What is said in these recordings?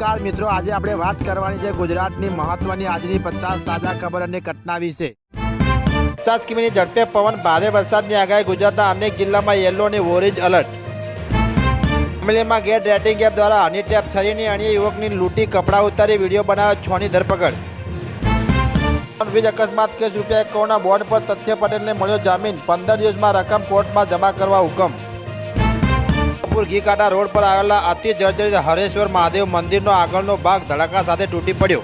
નમસ્કાર મિત્રો, આજે આપણે વાત કરવાની છે ગુજરાતની મહત્વની આજની 50 તાજા ખબર અને ઘટના વિશે। 50 કિમીની ઝડપે પવન, ભારે વરસાદની આગાહી। ગુજરાતના અનેક જિલ્લામાં યલો અને ઓરેન્જ એલર્ટ। અમરેલીમાં ગેટ રેટિંગ એપ દ્વારા હની ટ્રેપ છરીની અણીએ યુવકની લૂંટી કપડાં ઉતારી વિડીયો બનાવ્યો, 6ની ધરપકડ। વીજ અકસ્માત કેસ રૂપિયા 51 બોન્ડ પર તથ્ય પટેલને મળ્યો જામીન, 15 દિવસમાં રકમ કોર્ટમાં જમા કરવા હુકમ। ઘીકાંટા રોડ પર આવેલા અતિ જર્જરિત હરેશ્વર મહાદેવ મંદિરનો આગળનો ભાગ ધડાકા સાથે તૂટી પડ્યો।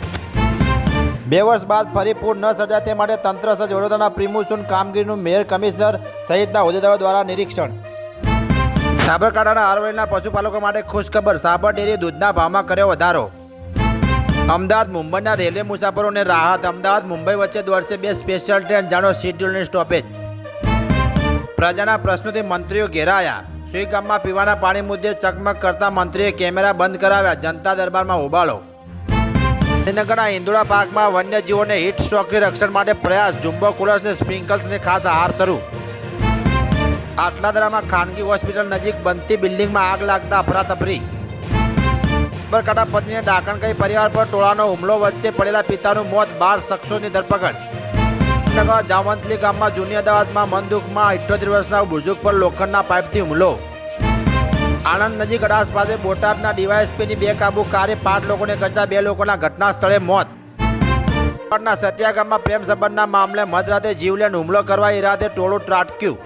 2 વર્ષ બાદ ફરી પૂર ન સર્જાય તે માટે તંત્ર સજ્જ। વડોદરાના પ્રિમોન્સૂન કામગીરીનું મેયર, કમિશનર સહિતના હોદ્દેદારો દ્વારા નિરીક્ષણ। સાબરકાંઠાના અરવલ્લીના પશુપાલકો માટે ખુશખબર, સાબર ડેરી દૂધના ભાવમાં કર્યો વધારો। અમદાવાદ મુંબઈના રેલવે મુસાફરોને રાહત, અમદાવાદ મુંબઈ વચ્ચે દોડશે 2 સ્પેશિયલ ટ્રેન, જાણો શેડ્યુલની સ્ટોપેજ। પ્રજાના પ્રશ્નોથી મંત્રીઓ ઘેરાયા, સુઈ ગામમાં પીવાના પાણી મુદ્દે ચકમક કરતા મંત્રીએ કેમેરા બંધ કરાવ્યા, જનતા દરબારમાં હોબાળો। શ્રીનગરના ઇન્દોરા પાર્કમાં વન્યજીવોને હીટ સ્ટ્રોકથી રક્ષણ માટે પ્રયાસ, જુમ્બો કુલર્સને સ્પ્રિંકલ્સને ખાસ આહાર શરૂ। આટલાદરામાં ખાનગી હોસ્પિટલ નજીક બનતી બિલ્ડિંગમાં આગ લાગતા અફરાતફરી। સાબરકાંઠા પત્નીને ડાકણ કહી પરિવાર પર ટોળાનો હુમલો, વચ્ચે પડેલા પિતાનું મોત, 12 શખ્સોની ધરપકડ। જામવંતલી ગામમાં જૂની અદાવતમાં મનદુખમાં 78 વર્ષના બુઝુર્ગ પર લોખંડના પાઇપથી હુમલો। આણંદ નજીક અડાસ પાસે બોટાદના ડીવાયએસપીની બેકાબુ કારે 5 લોકોને કચડા, 2 લોકોના ઘટના સ્થળે મોત। સત્યા ગામમાં પ્રેમ સંબંધના મામલે મધરાતે જીવલેણ હુમલો કરવા ઈરાદે ટોળું ત્રાટક્યું।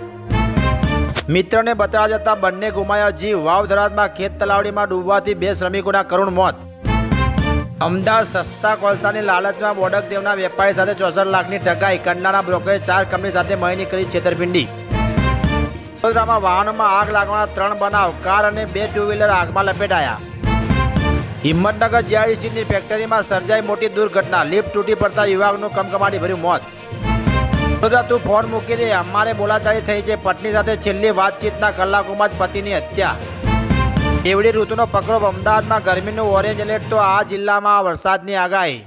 મિત્રને બતાવવા જતા બંને ગુમાયા જીવ। વાવ થરાદમાં ખેત તલાવડીમાં ડૂબવાથી 2 શ્રમિકોના કરુણ મોત। અમદાવાદ સસ્તા કોલસાની લાલચમાં બોડકદેવના વેપારી સાથે 64 લાખની ઠગાઈ, કંડલાના બ્રોકરે 4 કંપની સાથે મળીને કરી છેતરપિંડી। વડોદરામાં વાહનોમાં આગ લાગવાના 3 બનાવ, કાર અને 2 ટુ વ્હીલર આગમાં લપેટાયા। હિંમતનગર જીઆઈડીસીની ફેક્ટરીમાં સર્જાઈ મોટી દુર્ઘટના, લિફ્ટ તૂટી પડતા યુવકનું કમકમાટી ભર્યું મોત। વડોદરા તું ફોન મૂકી દે, અમારે બોલાચાલી થઈ છે, પત્ની સાથે છેલ્લી વાતચીતના કલાકોમાં જ પતિની હત્યા। એવડી ઋતુનો પકડો, અમદાવાદમાં ગરમીનું ઓરેન્જ એલર્ટ તો આ જિલ્લામાં વરસાદની આગાહી।